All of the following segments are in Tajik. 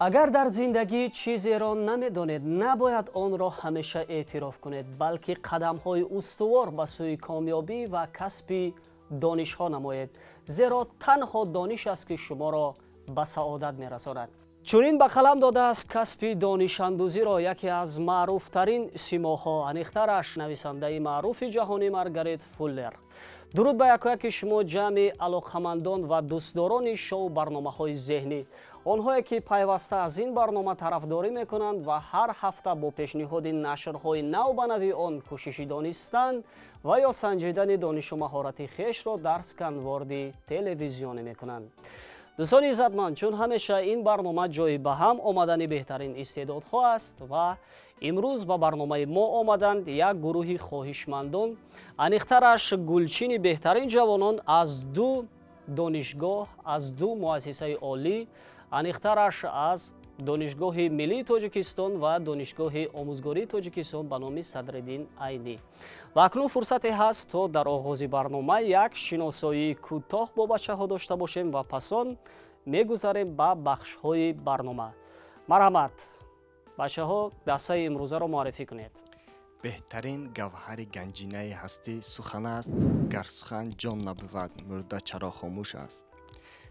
اگر در زندگی چیزی را نمیدانید نباید آن را همیشه اعتراف کنید، بلکه قدم‌های استوار به سوی کامیابی و کسب دانش‌ها نمایید، زیرا تنها دانش است که شما را به سعادت می‌رساند. چنین به قلم داده است کسب دانش اندوزی را یکی از معروف‌ترین سیماها، انیخترش نویسنده معروف جهانی مارگارت فولر. درود به یکایک شما جمع علاقمندان و دوستداران شو برنامه‌های ذهنی، آنهایی که پیوسته از این برنامه طرفداری میکنند و هر هفته با پیشنهاد نشرهای نو به نوع آن کوشش دانستن و یا سنجیدن دانش و مهارت خویش را در اسکنوارد تلویزیونی میکنند. دوستان عزتمند، چون همیشه این برنامه جای به هم آمدن بهترین استعدادها است و امروز به برنامه ما آمدند یک گروه خواهشمندان، انیخترش گلچین بهترین جوانان از دو دانشگاه، از دو مؤسسه عالی، انیخترش از دانشگاه ملی تاجیکستان و دانشگاه آموزگاری تاجیکستان به نام صدرالدین عینی. و اکنون فرصتی هست تا در آغاز برنامه یک شناسایی کوتاه با بچه ها داشته باشیم و پسان میگذاریم به بخش های برنامه. مرحمت بچه ها، دسته امروزه را معرفی کنید. بهترین گوهر گنجینه هستی سخن است، گر سخن جان نبود مرده چرا خاموش است.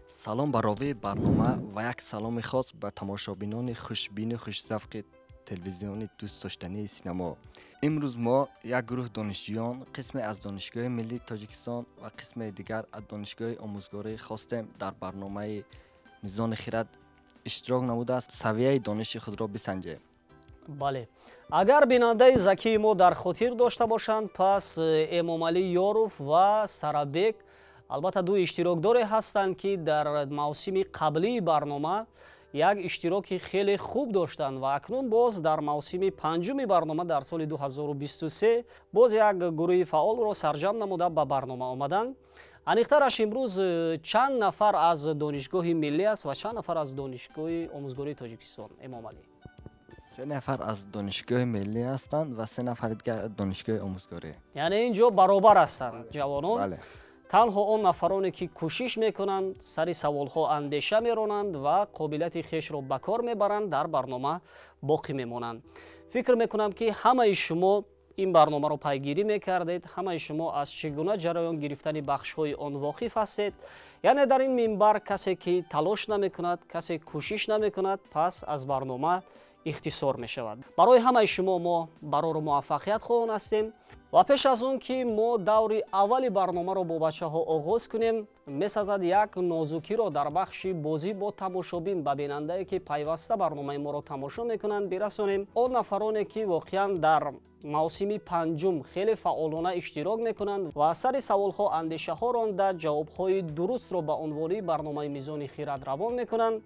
سلام بر راوی برنامه و یک سلام خاص به تماشابینان خوشبین و خوش‌ذوق تلویزیون دوست داشتنی سینما. امروز ما یک گروه دانشجویان قسم از دانشگاه ملی تاجیکستان و قسم دیگر از دانشگاه آموزگاری خواستیم در برنامه میزان خرد اشتراک نموده است سویه دانش خود را بسنجیم. بله، اگر بیننده زکی ما در خاطر داشته باشند، پس امام علی یاروف و سرابک البته دو اشتراکدار هستند که در موسم قبلی برنامه یک اشتراک خیلی خوب داشتند و اکنون باز در موسم پنجم برنامه در سال 2023 باز یک گروه فعال را سرجم نموده به برنامه آمدند. انیخترش امروز چند نفر از دانشگاه ملی است و چند نفر از دانشگاه آموزگاری تاجیکستان؟ امام علی 3 نفر از دانشگاه ملی هستند و 3 نفر دیگر از دانشگاه آموزگاری. یعنی اینجا برابر هستند جوانان. بله. تنها آن نفرانی که کوشش میکنند، سری سوالها اندیشه میرانند و قابلیت خویش را به کار میبرند در برنامه باقی میمانند. فکر میکنم که همه شما این برنامه را پیگیری میکردید، همه شما از چگونه جریان گرفتن بخش های آن واقف هستید. یعنی در این منبر کسی که تلاش نمیکند، کسی کوشش نمیکند، پس از برنامه اختصار می شود. برای همه شما ما برای موفقیت خواهان هستیم و پیش از اون که ما دور اولی برنامه رو با بچه ها آغاز کنیم، میسازد یک نازکی رو در بخش بازی با تماشابین به بیننده که پیوسته برنامه ما رو تماشا میکنند برسونیم. آن نفرانی که واقعا در موسم پنجم خیلی فعالانه اشتراک میکنند و سر سوال ها اندیشه ها رانده جواب های درست رو به عنوان برنامه میزان خرد روان میکنند.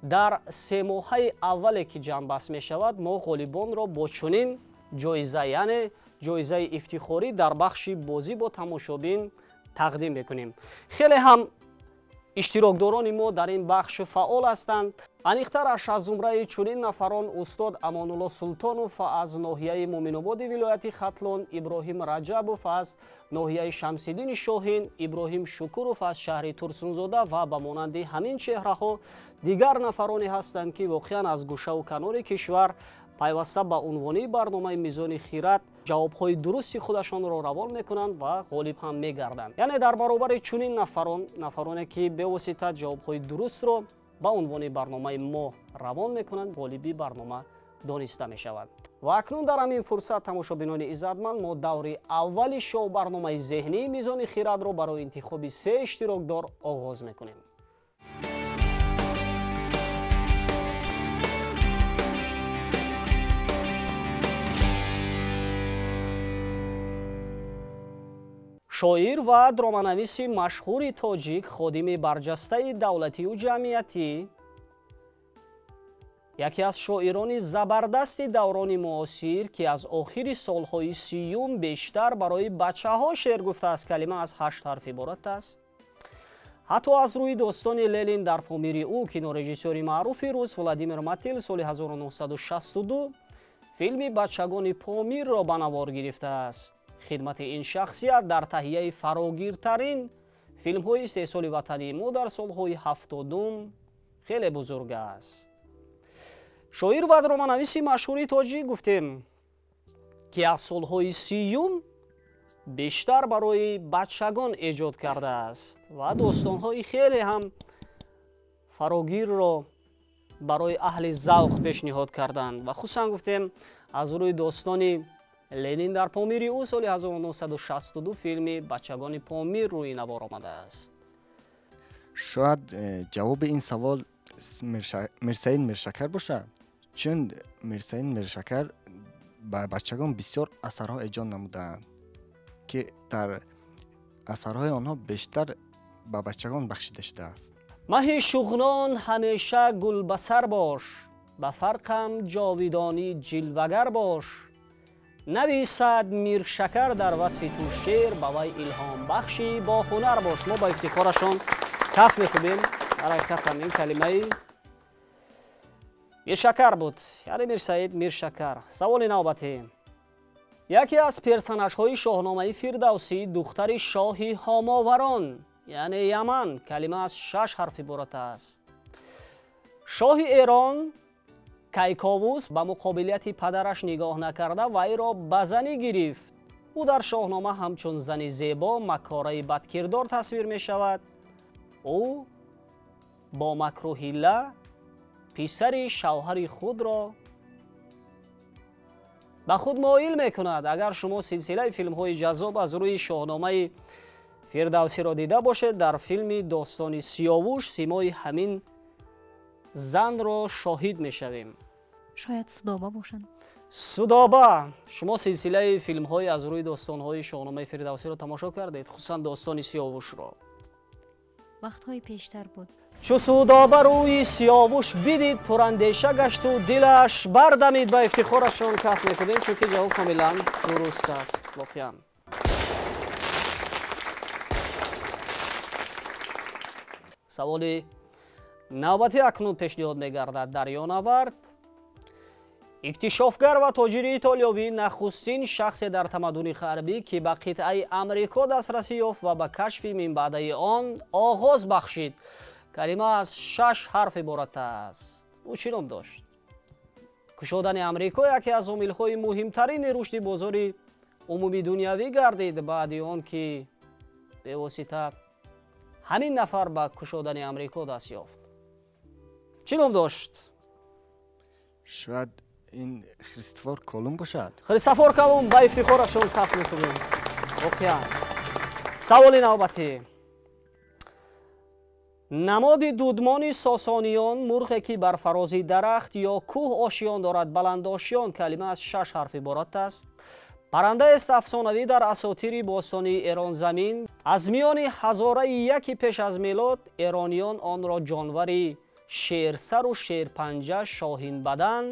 در 3 ماه اولی که جمع بست می شود، ما غالبان را با چنین جایزه، یعنی جایزه افتخاری در بخش بازی با تماشابین تقدیم میکنیم. خیلی هم اشتراکداران ما در این بخش فعال هستند. انیخترش از زمره چنین نفران استاد امان الله سلطانوف از ناحیه مومن‌آباد ولایت ختلان، ابراهیم رجبوف از ناحیه شمس‌الدین شاهین، ابراهیم شکوروف از شهر ترسونزاده و به مانند همین چهره‌ها دیگر نفرانی هستند که واقعا از گوشه و کنار کشور پیوسته به عنوان برنامه میزان خیرات جوابهای درستی خودشان را روان میکنند و غالب هم میگردند. یعنی در برابر چنین نفرانی که به واسطه جوابهای درست را به عنوان برنامه ما روان میکنند، غالبی برنامه دانسته میشود. و اکنون در همین فرصت تماشابینان عزتمند، ما دور اول شو برنامه ذهنی میزان خیرات را برای انتخاب 3 اشتراکدار آغاز میکنیم. شاعر و درامانویس مشهور تاجیک، خادم برجسته دولتی و جمعیتی، یکی از شاعران زبردست دوران معاصر که از آخر سالهای 30 بیشتر برای بچه ها شعر گفته است، کلمه از 8 حرف عبارت است. حتی از روی داستان لیلین در پامیر او که رژیسور معروف روس ولادیمیر ماتیل سال 1962 فیلم بچگان پامیر را به نوار گرفته است. خدمت این شخصیت در تهیه فراگیرترین فیلم های استحصال وطنی ما در سالهای 70 خیلی بزرگ است. шоир ва дроманависи машҳури тоҷик гуфтем ки аз солҳои 30 бештар барои бачагон эҷод кардааст ва достонҳои хеле ҳам фарогирро барои аҳли завқ пешниҳод карданд ва хусусан гуфтем аз рӯи достони ленин дар помири ӯ соли 1962 филми бачагони помир рӯи навор омадааст. шояд ҷавоби ин савол Мирсаид Миршакар бошад, чун Мирсаид Миршакар ба бачагон бисёр асарҳо эҷод намудаанд ки дар асарҳои онҳо бештар ба бачагон бахшида шудааст. маҳи шуғнон ҳамеша гулбасар бош, ба фарқам ҷовидонӣ ҷилвагар бош. нависад Миршакар дар васфи ту шеър, ба вай илҳом бахши бо ҳунар бош. мо ба ифтихорашон каф мекӯбем. дар ҳақиқатан ин калимаи Миршакар буд, яъне Мирсаид Миршакар. саволи навбатӣ. яке аз персонажҳои шоҳномаи Фирдавсӣ духтари шоҳи ҳомоварон яъне Яман калима аз 6 ҳарф иборат аст. шоҳи Эрон Кайковус ба муқобилияти падараш нигоҳ накарда вайро ба занӣ гирифт. ӯ дар шоҳнома ҳамчун зани зебо маккораи бадкирдор тасвир мешавад. ӯ бо макру ҳилла писари шавҳари худро ба худ моил мекунад. агар шумо силсилаи филмҳои ҷаззоб аз рӯи шоҳномаи Фирдавсиро дида бошед, дар филми достони Сиёвуш симои ҳамин занро шоҳид мешавем. шояд Судоба бошанд. Судоба. шумо силсилаи филмҳои аз рӯи достонҳои шоҳномаи Фирдавсиро тамошо кардед, хусусан достони Сиёвушро? вақтҳои пештар буд. чу Судоба рӯи Сиёвуш бидид, пурандеша гашту дилаш бардамид. ба ифтихорашон каф мекунем, чунки ҷавоб комилан дуруст аст. воқеан саволи навбатӣ акнун пешниҳод мегардад. дарёнавард иктишофгар ва тоҷири итолиёвӣ нахустин шахсе дар тамаддуни ғарбӣ ки ба қитъаи Амрико дастрасӣ ёфт ва ба кашфи минбаъдаи он оғоз бахшид. калима аз 6 ҳарф иборат аст. ӯ чӣ ном дошт? кушодани Амрико яке аз омилҳои муҳимтарини рушди бозори умуми дунявӣ гардид баъди он ки бевосита ҳамин нафар ба кушодани Амрико даст ёфт. чӣ ном дошт? шояд ин Христофор Колумб бошад. Христофор Колумб. ба ифтихорашон каф мекунем. воқеан саволи навбатӣ. намоди дудмони Сосониён мурғе ки бар фарози дарахт ё кӯҳ ошиён дорад, баландошиён калима аз 6 ҳарф иборат аст. паррандаест афсонавӣ дар асотири бостонии Эронзамин. аз миёни ҳазораи яки пеш аз милод эрониён онро ҷонвари шерсару шерпанҷа, шоҳинбадан,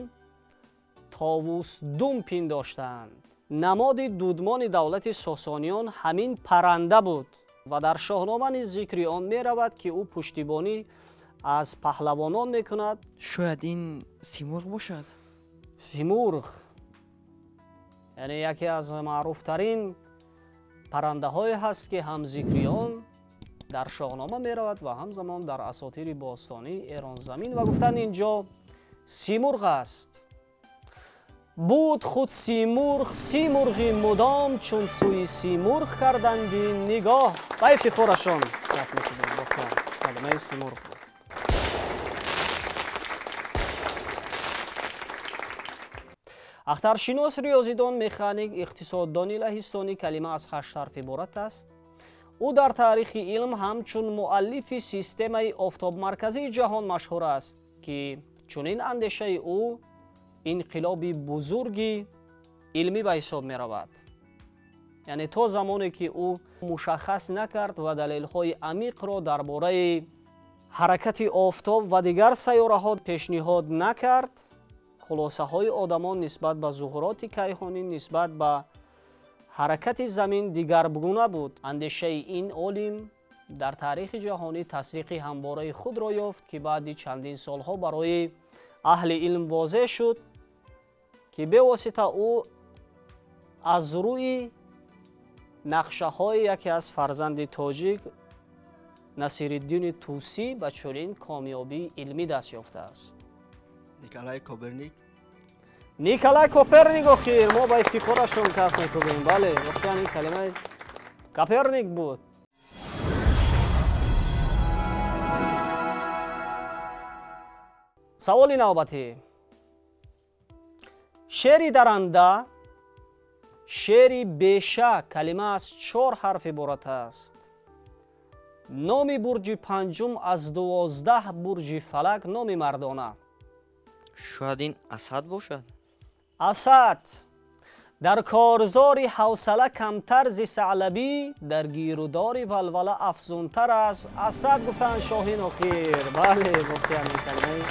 товусдум пиндоштанд. намоди дудмони давлати Сосониён ҳамин парранда буд ва дар шоҳнома низ зикри он меравад ки ӯ пуштибонӣ аз паҳлавонон мекунад. шояд ин Симурғ бошад. Симурғ яъне яке аз маъруфтарин паррандаҳое ҳаст ки ҳам зикри он дар шоҳнома меравад ва ҳамзамон дар асотири бостонии Эронзамин. ва гуфтанд инҷо Симурғ аст. буд худ Симурғ, Симурғи мудом, чун сӯи Симурғ карданди нигоҳ. ба ифтихорашон каф мекунем. калимаи Симурғ буд. ахтаршинос, риёзидон, механик, иқтисоддони лаҳистонӣ калима аз 8 ҳарф иборат аст. ӯ дар таърихи илм ҳамчун муаллифи системаи офтобмарказии ҷаҳон машҳур аст ки чунин андешаи ӯ инқилоби бузурги илмӣ ба ҳисоб меравад. яъне то замоне ки ӯ мушаххас накард ва далелҳои амиқро дар бораи ҳаракати офтоб ва дигар сайёраҳо пешниҳод накард, хулосаҳои одамон нисбат ба зуҳуроти кайҳонӣ, нисбат ба ҳаракати замин дигаргуна буд. андешаи ин олим дар таърихи ҷаҳонӣ тасдиқи ҳамвораи худро ёфт ки баъди чандин солҳо барои аҳли илм возеҳ шуд ки бевосита ӯ аз рӯи нақшаҳои яке аз фарзанди тоҷик Насириддини Тусӣ ба чунин комёбии илмӣ даст ёфтааст. نیکولای کوپرنیک. نیکولای کوپرنیک آخر ما با افتخارشون کف میکنیم. بله واقعا این کلمه کوپرنیک بود. سوال نوبتی. شعری درنده شعری بیشه کلمه از 4 حرف عبارت است. نام برج پنجم از 12 برج فلک نام مردانه. شاید این اسد باشد. اسد در کارزاری حوصله کمتر ز ثعلبی در گیروداری ولوله افزونتر است. اسد گفتن شاهین آخر. بله گفتن این کلمه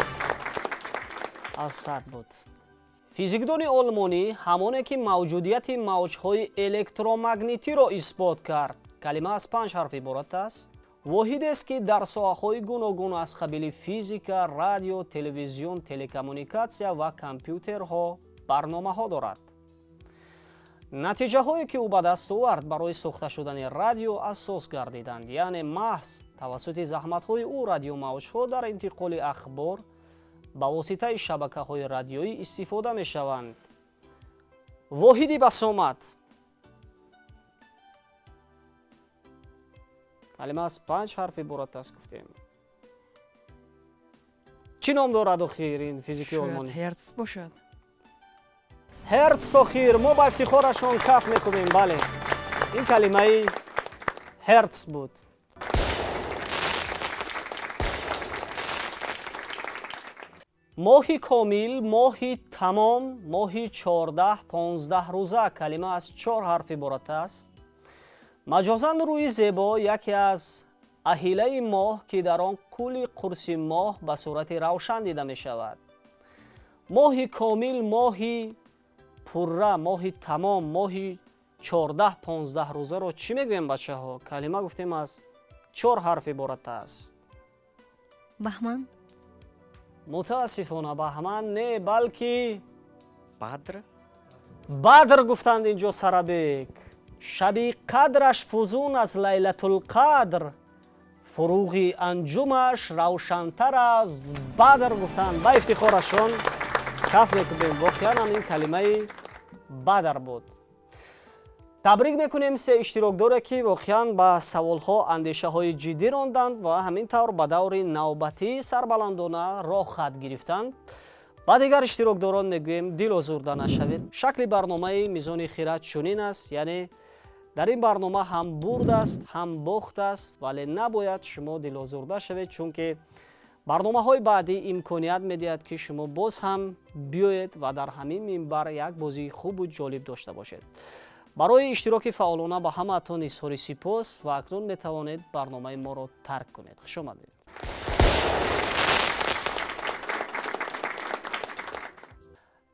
اسد بود. فیزیکدان آلمانی همانه که موجودیت موجهای الکترومگنیتی را اثبات کرد. کلمه از 5 حرف عبارت است. واحد است که در ساحه‌های گوناگون از قبیل فیزیکا، رادیو، تلویزیون، تلکامونیکاسیا و کامپیوترها برنامه‌ها دارد. نتیجه هایی که او به دست آورد برای ساخته شدن رادیو اساس گردیدند. یعنی محض توسط زحمت های او رادیو موجها در انتقال اخبار با واسطه شبکه های رادیویی استفاده می شوند. واحدی بسامد کلمه از 5 حرف عبارت است گفتیم. چی نام دارد آخر این فیزیکی آلمانی؟ شاید هرتز باشد. هرتز آخر ما با افتخارشون کف میکنیم. بله این کلمه هرتز بود. ماهی کامل، ماهی تمام، ماهی 14-15 روزه کلمه از 4 حرف عبارت است. مجازاً روی زیبا یکی از اهیله ماه که در آن کل قرص ماه به صورت روشن دیده می شود. ماهی کامل، ماهی پره، ماهی تمام، ماهی 14-15 روزه رو چی میگویم بچه ها؟ کلمه گفتیم از 4 حرف عبارت است. بهمن. متاسفانه بهمن نه بلکه بدر. بدر گفتند اینجا سرابک. شبی قدرش فزون از لیلة القدر، فروغی انجمش روشنتر از بدر گفتند. با افتخارشون کف میکنیم. واقعا هم این کلمه بدر بود. تبریک میکنیم سه اشتراکدار که واقعا با سوالها اندیشه های جدی راندند و همینطور به دور نوبتی سربلندانه راه خط گرفتند. با دیگر اشتراکداران میگویم دل آزرده نشوید. شکل برنامه میزان خیرات چنین است، یعنی در این برنامه هم برد است هم باخت است، ولی نباید شما دل آزرده شوید چون که برنامه های بعدی امکانیت میدهد که شما باز هم بیایید و در همین منبر یک بازی خوب و جالب داشته باشید. برای اشتراک فعالانه با همتون اظهار سپاس و اکنون میتوانید برنامه ما را ترک کنید. خوش آمدید.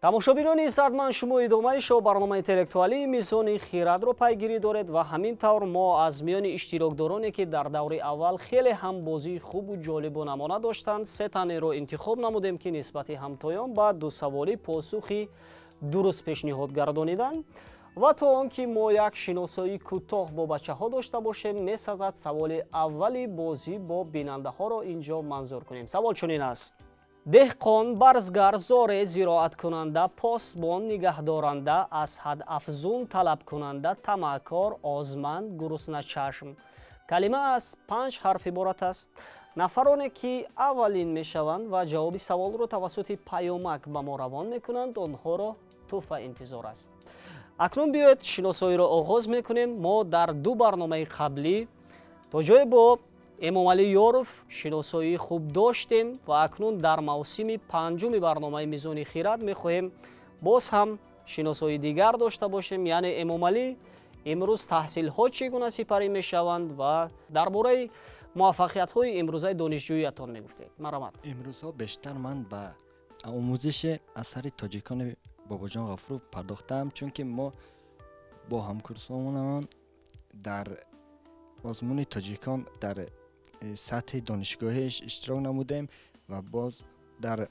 تماشابینان عزتمند، شما ادامه شو برنامه اینتלקتوالی میزان خیرات رو پیگیری دارید و همینطور ما از میان اشتراکدارانی که در دور اول خیلی هم بازی خوب و جالب و نمونه داشتند 3 تنه رو انتخاب نمودیم که نسبت همتایان با 2 سوالی پاسخی درست پیشنهاد گردانیدند و تا آنکه ما یک شناسایی کوتاه با بچه ها داشته باشیم میسازد سوال اولی بازی با بیننده ها را اینجا منظور کنیم. سوال چنین است: دهقان، برزگر، زاره، زراعت کننده، پاسبان، نگهدارنده، از حد افزون، طلب کننده، طمعکار، آزمند، گرسنه چشم کلمه از 5 حرف عبارت است. نفرانی که اولین میشوند و جواب سوال را توسط پیامک به ما روان میکنند آنها را تحفه انتظار است. اکنون بیایید شناسایی را آغاز میکنیم. ما در 2 برنامه قبلی تا جای با امام علی یاروف شناسایی خوب داشتیم و اکنون در موسم 5 برنامه میزان خیرات میخواهیم باز هم شناسایی دیگر داشته باشیم. یعنی امام علی امروز تحصیل ها چگونه سپری میشوند و درباره موفقیت های امروزه دانشجویتان میگفتید. مرحمت. امروزها بیشتر من به آموزش اثر تاجیکان باباجان غفور پرداختم چون که ما با همکورسامون در آزمون تاجیکان در سطح دانشگاهیش اشتراک نمودیم و باز در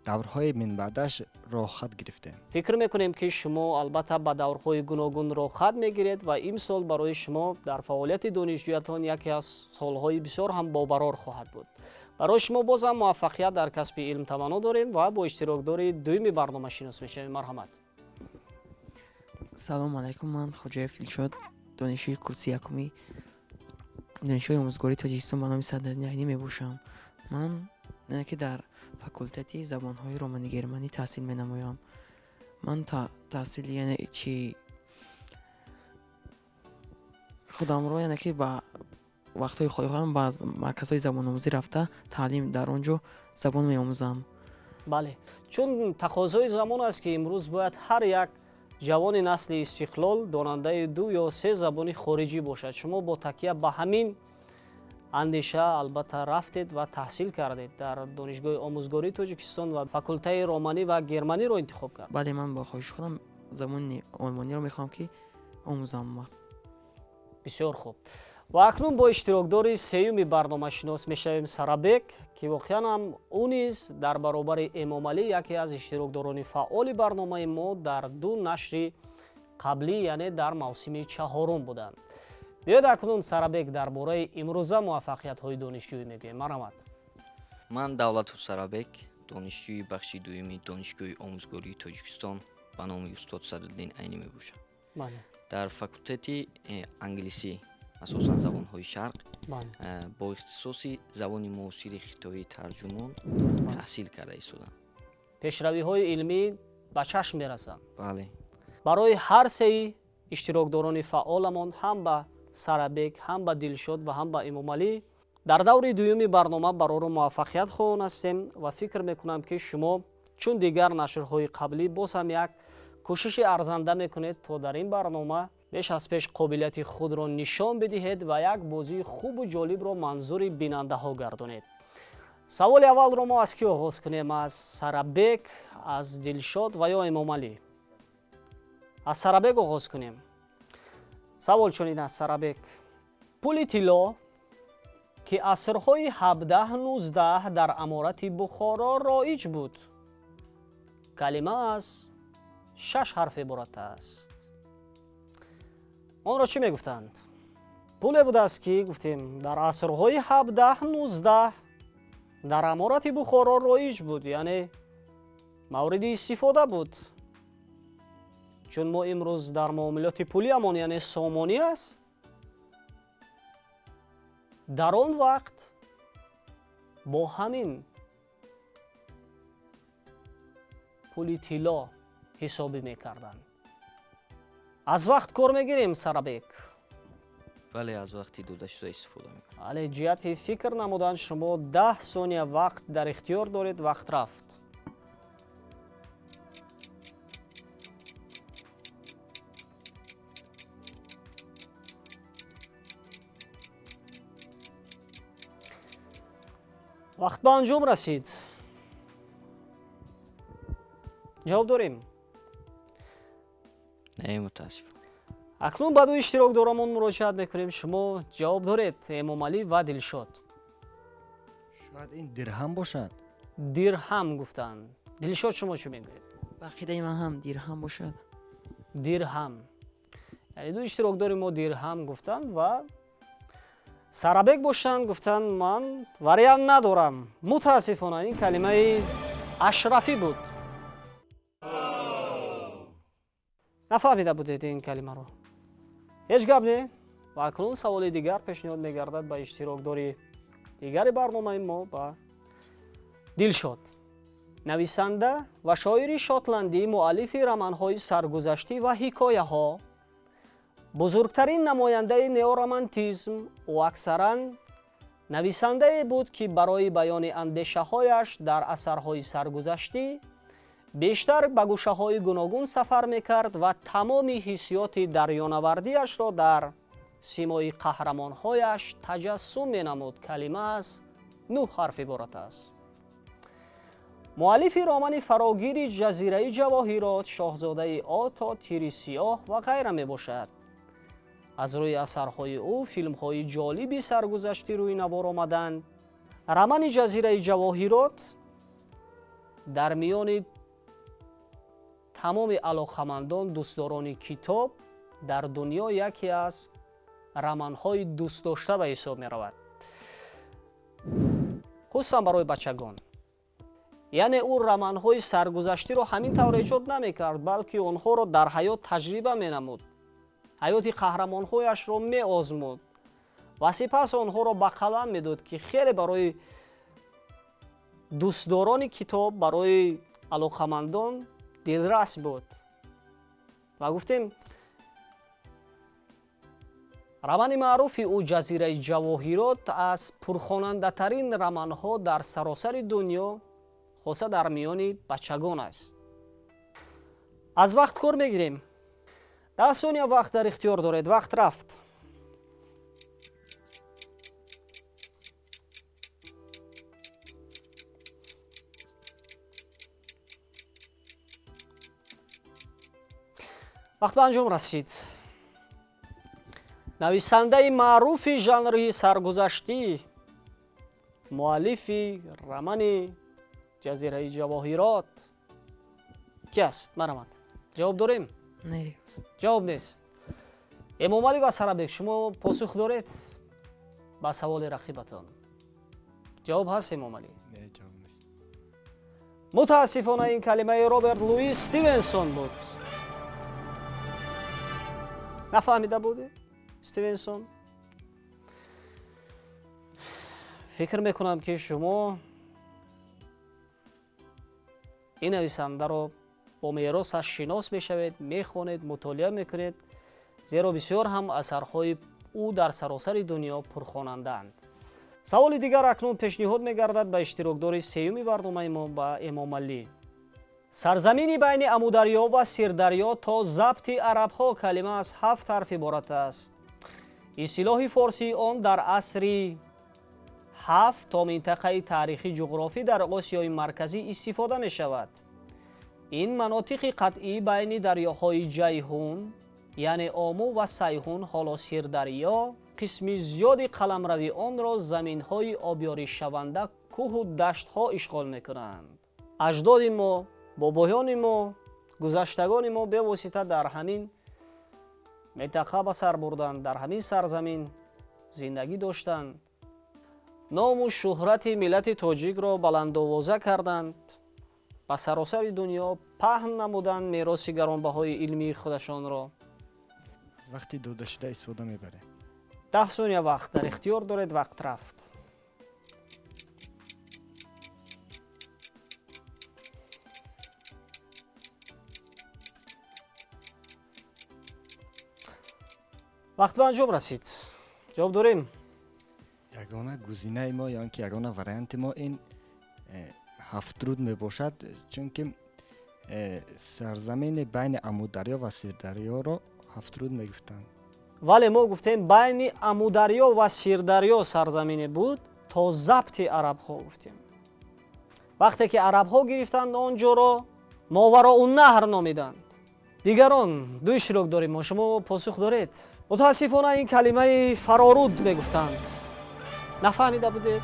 دورهای من بعدش راه خط گرفتیم. فکر میکنیم که شما البته با دورهای گوناگون راه خط میگیرید و این سال برای شما در فعالیت دانشجویتان یکی از سالهای بسیار هم باورار خواهد بود. برای شما باز هم موفقیت در کسب علم تمنا داریم و با اشتراکداری دومی برنامه شناس میشویم. مرحمت. سلام علیکم، من خوجایف دلشاد، دانشجوی کورس یکمی دانشگاه آموزگاری تاجیکستان به نام صدرالدین عینی میباشم. من که در فاکولته زبانهای رومانی گرمانی تحصیل مینمایم. من تحصیل یعنی چی خودم رو یعنی که با وقتای خودم باز مرکزهای زبان آموزی رفته تعلیم در اونجا زبان میآموزم. بله، چون تقاضای زمان است که امروز باید هر یک جوان نسل استقلال داننده 2 یا 3 زبان خارجی باشد. شما با تکیه به همین اندیشه البته رفتید و تحصیل کردید در دانشگاه آموزگاری تاجیکستان و فاکولته رومانی و گرمانی رو انتخاب کرد. بله، من با خواهش خودم زبان آلمانی رو میخوام که آموزم. بسیار خوب. و اکنون با اشتراکداری سیومی برنامه شناس میشویم سرابک که واقعا هم او نیز در برابر امام علی یکی از اشتراکداران فعال برنامه ما در 2 نشر قبلی یعنی در موسم 4 بودند. بیاید اکنون سرابک درباره امروزه موفقیت های دانشجویی میگویم. مرحمت. من давлатов Сарабек, донишҷӯи бахши дуюми донишгоҳи омӯзгории Тоҷикистон ба номи устод Садралдин Айнӣ мебошам. дар факултети англисӣ асосан забонҳои шарқ бо ихтисоси забони муосири хитоии тарҷумон таҳсил карда истодам. пешравиҳои илмӣ ба чашм мерасанд. бале. барои ҳар сеи иштирокдорони фаъоламон ҳам ба Сарабек, ҳам ба Дилшод ва ҳам ба Эмомалӣ дар даври дуюми барнома бароро муваффақият хоҳон ҳастем ва фикр мекунам ки шумо чун дигар нашрҳои қаблӣ боз ҳам як кӯшиши арзанда мекунед то дар ин барнома беш аз пеш қобилияти худро нишон бидиҳед ва як бозии хубу ҷолибро манзури бинандаҳо гардонед. саволи аввалро мо аз кӣ оғоз кунем? аз Сарабек, аз Дилшод ва ё Эмомалӣ? аз Сарабек оғоз кунем. савол чунин аст. Сарабек: пули тилло ки асрҳои 17-19 дар аморати Бухоро роиҷ буд, калима аз 6 ҳарф иборат аст. онро чӣ мегуфтанд? пуле будааст ки гуфтем дар асрҳои 17-19 дар аморати Бухоро роиҷ буд, яъне мавриди истифода буд. чун мо имрӯз дар муомилоти пулиамон яъне сомонӣ аст, дар он вақт бо ҳамин пули тилло ҳисобӣ мекарданд. аз вақт кор мегирем Сарабек? бале, аз вақти додашуда истифода мекунам. але, ҷиҳати фикр намудан шумо 10 сония вақт дар ихтиёр доред. вақт рафт. вақт ба анҷом расид. ҷавоб дорем? не, мутаассиф. акнун ба 2 иштирокдорамон муроҷиат мекунем. шумо ҷавоб доред? Эмомалӣ ва Дилшод. шояд ин дирҳам бошад. дирҳам гуфтанд. Дилшод, шумо чӣ мегӯед? ба ақидаи ман ҳам дирҳам бошад. дирҳам. яъне 2 иштирокдори мо дирҳам гуфтанд ва Сарабек бошанд гуфтанд ман вариант надорам. мутаассифона ин калимаи ашрафӣ буд. нафаҳмида будед ин калимаро? ҳеҷ гап не. ва акнун саволи дигар пешниҳод мегардад ба иштирокдори дигари барномаи мо, ба Дилшод. нависанда ва шоири шотландӣ, муаллифи романҳои саргузаштӣ ва ҳикояҳо, бузургтарин намояндаи неоромантизм, ӯ аксаран нависандае буд ки барои баёни андешаҳояш дар асарҳои саргузаштӣ бештар ба гӯшаҳои гуногун сафар мекард ва тамоми ҳиссиёти дарёнавардиашро дар симои қаҳрамонҳояш таҷассум менамуд. калима аз 9 ҳарф иборат аст. муаллифи романи фарогири ҷазираи ҷавоҳирот, шоҳзодаи Ото, Тири сиёҳ ва ғайра мебошад. аз рӯи асарҳои ӯ филмҳои ҷолиби саргузашти рӯйнавор омаданд. романи ҷазираи ҷавоҳирот дар миёни тамоми алоқамандон, дӯстдорони китоб дар дунё яке аз романҳои дӯстдошта ба ҳисоб меравад. хусусан барои бачагон. яъне ӯ романҳои саргузаштиро ҳамин тавр эҷод намекард, балки онҳоро дар ҳаёт таҷриба менамуд, ҳаёти қаҳрамонҳояшро меозмуд ва сипас онҳоро ба қалам медод, ки хеле барои дӯстдорони китоб, барои алоқамандон дилрас буд. ва гуфтем романи маъруфи ӯ ҷазираи ҷавоҳирот аз пурхонандатарин романҳо дар саросари дунё, хоса дар миёни бачагон аст. аз вақт кор мегирем. 10 сония вақт дар ихтиёр доред. вақт рафт. вақт ба анҷом расид. нависандаи маъруфи жанри саргузаштӣ, муаллифи романи ҷазираи ҷавоҳирот ки аст? марамад. ҷавоб дорем? Не. ҷавоб нест. эмомалӣ ва сарабек, шумо посух доред ба саволи рақибатон? ҷавоб ҳаст эмомалӣ? Не, ҷавоб нест. мутаассифона ин калимаи Роберт Луис Стивенсон буд. нафаҳмида буди Стивенсон? фикр мекунам ки шумо ин нависандаро бо меросаш шинос мешавед, мехонед, мутолиа мекунед, зеро бисёр ҳам асарҳои ӯ дар саросари дунё пурхонандаанд. саволи дигар акнун пешниҳод мегардад ба иштирокдори сеюми барномаи мо, ба Эмомалӣ. сарзамини байни Амударё ва Сирдарё то забти арабҳо калима аз 7 ҳарф иборат аст. истилоҳи форсии он дар асри 7 то минтақаи таърихи ҷуғрофӣ дар Осиёи марказӣ истифода мешавад. ин манотиқи қатъӣ байни дарёҳои Ҷайҳун, яъне Ому ва Сайҳун, ҳоло Сирдарё, қисми зиёди қаламрави онро заминҳои обёришаванда, кӯҳу даштҳо ишғол мекунанд. аҷдоди мо, бобоёни мо, гузаштагони мо бевосита дар ҳамин минтақа ба сар бурданд, дар ҳамин сарзамин зиндагӣ доштанд. ному шӯҳрати миллати тоҷикро баландовоза карданд, ба саросари дунё паҳн намуданд мероси гаронбаҳои илмии худашонро. аз вақти додашуда истифода мебарем. 10 сония вақт дар ихтиёр доред. вақт рафт. вақт ба анҷом расид. ҷавоб дорем? ягона гузинаи мо ё ки ягона варианти мо ин ҳафтруд мебошад, чунки сарзамини байни Амударё ва Сирдарёро ҳафтруд мегуфтанд. вале мо гуфтем байни Амударё ва Сирдарё сарзамине буд то забти арабҳо гуфтем. вақте ки арабҳо гирифтанд онҷоро Мовароуннаҳр номиданд. дигарон ду иштирок дорем мо. шумо посух доред? мутаассифона ин калимаи фароруд мегуфтанд. нафаҳмида будед?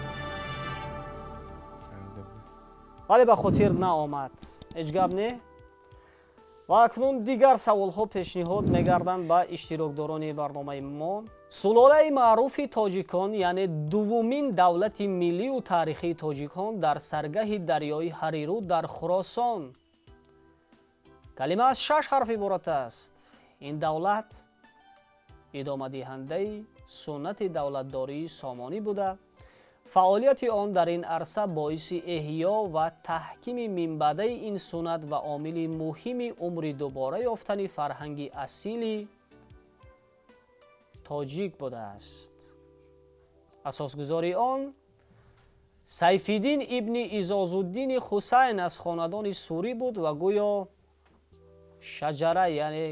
вале ба хотир наомад. ҳеҷ гап не? ва акнун дигар саволҳо пешниҳод мегарданд ба иштирокдорони барномаи мо. сулолаи маъруфи тоҷикон, яъне дуввумин давлати миллию таърихии тоҷикон дар саргаҳи дарёи Ҳариру дар Хуросон. калима аз 6 ҳарф иборат аст. ин давлат идомадиҳандаи суннати давлатдории Сомонӣ буда, фаъолияти он дар ин арса боиси эҳё ва таҳкими минбаъдаи ин суннат ва омили муҳими умри дубора ёфтани фарҳанги асили тоҷик будааст. асосгузори он Сайфиддин ибни Изозуддини Хусайн аз хонадони Сурӣ буд ва гӯё шаҷара, яъне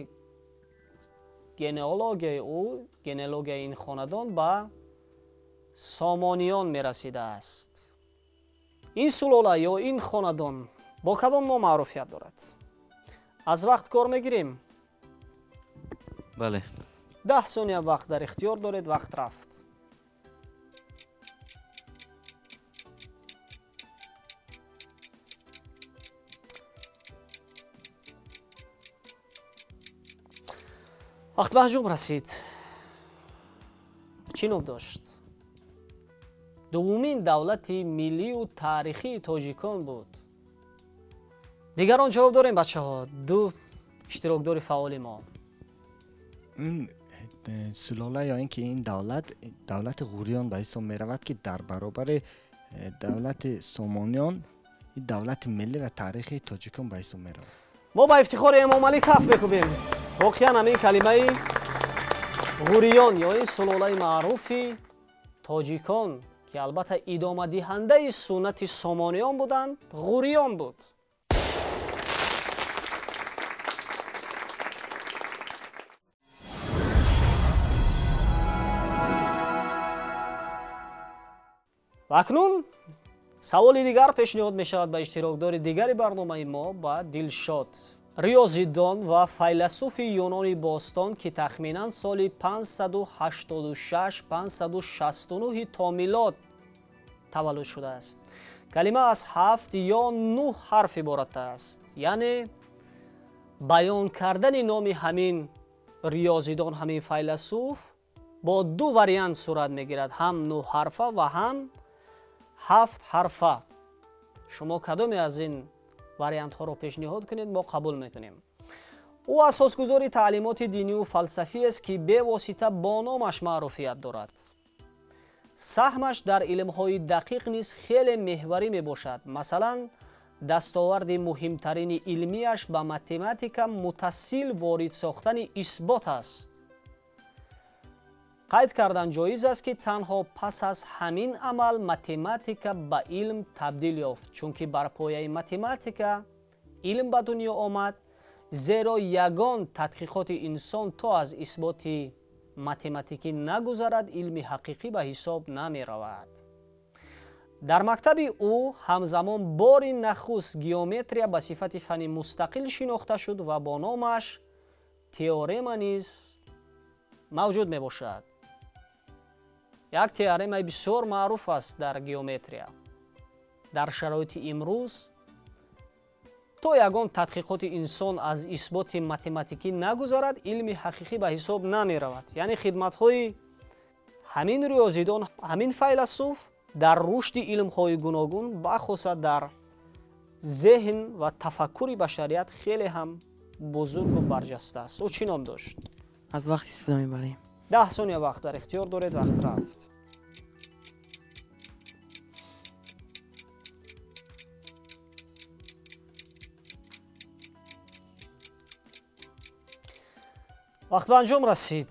генеалогияи ин хонадон ба Сомониён мерасидааст. ин сулола ё ин хонадон бо кадом ном маъруфият дорад? аз вақт кор мегирем? бале. 10 сония вақт дар ихтиёр доред. вақт рафт. вақт ба анҷом расид. чӣ ном дошт? دومین دولت ملی و تاریخی تاجیکان بود. دیگران جواب داریم بچه ها. دو اشتراکدار فعال ما. این سلاله یا اینکه این دولت غوریان به حساب می رود که در برابر دولت سامانیان این دولت ملی و تاریخی تاجیکان به حساب می رود. ما با افتخار امام علی کف بکوبیم. واقعا همین کلمه غوریان یا این سلاله معروفی تاجیکان که البته ادامه دهنده سنت سامانیان بودند، غوریان بود. و اکنون سوال دیگر پیشنهاد می شود به اشتراکدار دیگری برنامه ما، با دلشاد، ریاضیدان و فیلسوف یونانی باستان که تخمینا سال 586-569 تا میلاد تولد شده است. کلمه از 7 یا 9 حرف عبارت است. یعنی بیان کردن نام همین ریاضیدان، همین فیلسوف با دو واریانت صورت میگیرد، هم 9 حرفه و هم 7 حرفه. شما کدومی از این واریانت ها رو پیشنهاد کنید، ما قبول میکنیم. او اساسگذار تعلیمات دینی و فلسفی است که به واسطه با نامش معروفیت دارد. سهمش در علم های دقیق نیز خیلی محوری می باشد. مثلا دستاورد مهمترین علمیش به متماتیکا متصل وارد ساختن اثبات است. قید کردن جایز است که تنها پس از همین عمل متماتیکا به علم تبدیل یافت، چون که بر پایه متماتیکا علم به دنیا آمد، زیرا یگان تحقیقات انسان تا از اثبات متماتیکی نگذرد علم حقیقی به حساب نمی رود. در مکتب او همزمان بار نخست گیومتریا به صفت فن مستقل شناخته شد و با نامش تئورم نیز موجود می باشد. یک تئورم بسیار معروف است در گیومتریا. در شرایط امروز تا یگان تحقیقات انسان از اثبات متماتیکی نگذارد علم حقیقی به حساب نمی رود. یعنی خدمت های همین ریاضیدان، همین فیلسوف در رشد علم های گوناگون بخصوص در ذهن و تفکر بشریت خیلی هم بزرگ و برجسته است. او چی نام داشت؟ از وقت استفاده میبریم. 10 ثانیه وقت در اختیار دارید. وقت رفت. وقت به انجام رسید.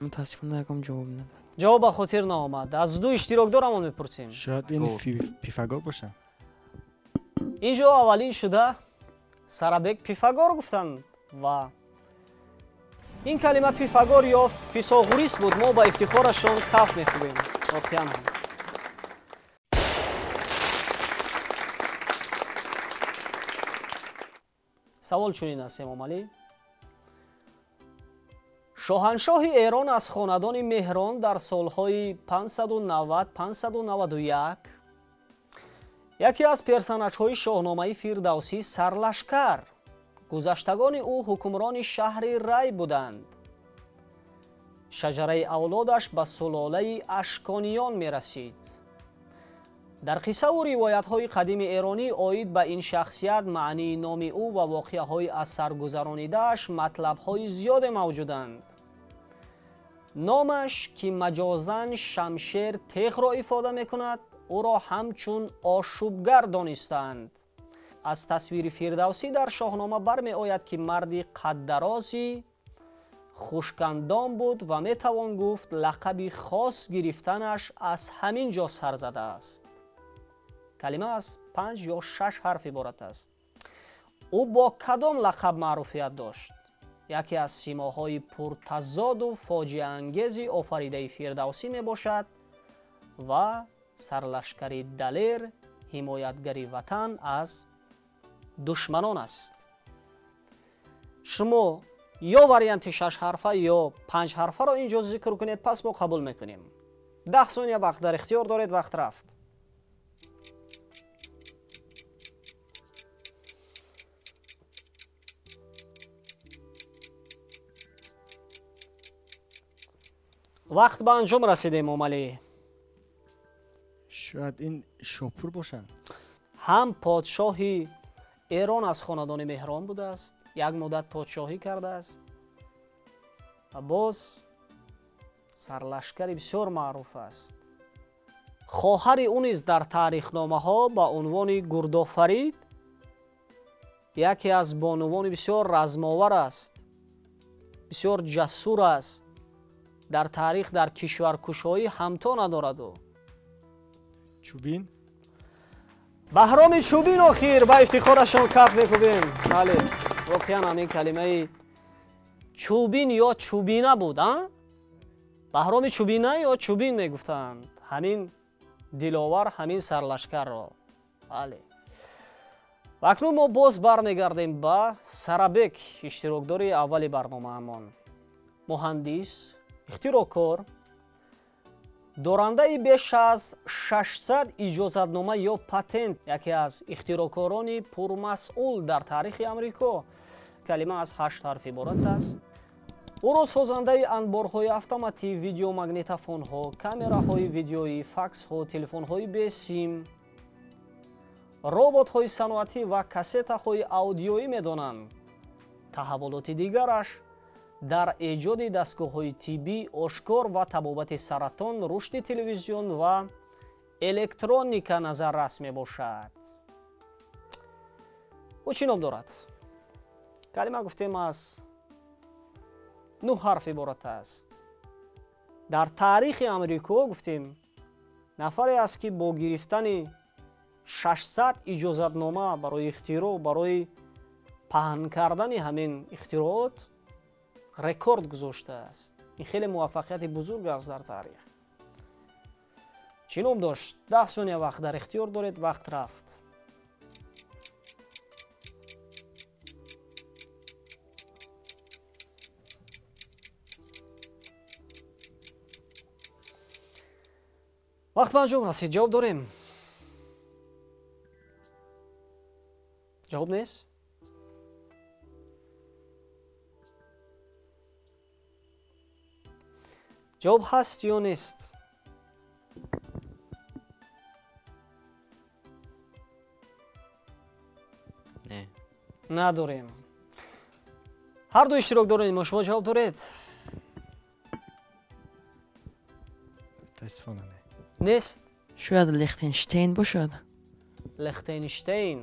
متاسفانه یکم جواب ندارم. جواب به خاطر نآمد. از دو اشتراکدار همان میپرسیم. شاید این پیفاگور باشه. اینجا اولین شده سرابک پیفاگور گفتند و این کلمه پیفاگور یا فیثاغوریس بود. ما با افتخارشان کف میخوبیم. واقعا هم. سوال چنین است امام علی: شاهنشاه ایران از خاندان مهران در سالهای 590-591 یکی از پرسنج‌های شاهنامه فردوسی سرلشکر، گذشتگان او حکمران شهر ری بودند. شجره اولادش به سلاله اشکانیان می رسید. در قصه و روایت‌های قدیم ایرانی آید به این شخصیت، معنی نام او و واقعه‌های از سرگذرانیده‌اش مطلب‌های زیاد موجودند. نامش که مجازاً شمشیر تیغ را افاده می‌کند، او را همچون آشوبگر دانستند. از تصویر فردوسی در شاهنامه برمی آید که مردی قد درازی خوشکندام بود و می توان گفت لقب خاص گرفتنش از همین جا سر زده است. کلمه از 5 یا 6 حرف عبارت است. او با کدام لقب معروفیت داشت؟ یکی از سیماهای پرتضاد و فاجعه انگیز آفریده فردوسی می باشد و سرلشکری دلیر، حمایتگری وطن از دشمنان است. شما یا واریانت 6 حرفه یا 5 حرفه را اینجا ذکر کنید، پس ما قبول میکنیم. 10 ثانیه وقت در اختیار دارید. وقت رفت. вақт ба анҷом расидем омалӣ. шояд ин шопур бошад. ҳам подшоҳи эрон аз хонадони меҳрон будааст, як муддат подшоҳӣ кардааст ва боз сарлашкари бисёр маъруф аст. хоҳари ӯ низ дар таърихномаҳо ба унвони Гурдофарид яке аз бонувони бисёр размовар аст, бисёр ҷасур аст. дар таърих дар кишваркушоӣ ҳамто надораду. Чубин? баҳроми Чубин охир ба ифтихорашон каф мекубем. бале, воқеан ҳамин калимаи Чубин ё Чубина буд, баҳроми Чубина ё Чубин мегуфтанд ҳамин диловар, ҳамин сарлашкарро. бале. ва акнун мо боз бармегардем ба Сарабек, иштирокдори аввали барномаамон. муҳандис, ихтирокор, дорандаи беш аз 600 иҷозатнома ё патент, яке аз ихтирокорони пурмасъул дар таърихи Амрико. калима аз 8 ҳарф иборат аст. ӯро созандаи анборҳои автоматӣ, видеомагнитофонҳо, камераҳои видеоӣ, факсҳо, телефонҳои бесим, роботҳои саноатӣ ва кассетаҳои аудиоӣ медонанд. таҳаввулоти дигараш дар эҷоди дастгоҳҳои тиббӣ, ошкор ва табобати саратон, рушди телевизион ва электроника назаррас мебошад. ӯ чӣ ном дорад? калима гуфтем аз 9 ҳарф иборат аст. дар таърихи Амрико гуфтем нафаре аст ки бо гирифтани 600 иҷозатнома барои ихтироъ, барои паҳн кардани ҳамин ихтироот рекорд гузоштааст. ин хеле муваффақияти бузург аст дар таърих. чӣ ном дошт? 10 сония вақт дар ихтиёр доред. вақт рафт. вақт ба анҷом расид. ҷавоб дорем? ҷавоб нест? ҷавоб ҳаст ё нест? не. надорем. ҳар ду иштирок дорем. шумо ҷавоб доред? мутаассифона не. нест? шояд Лихтенштейн бошад. Лихтенштейн.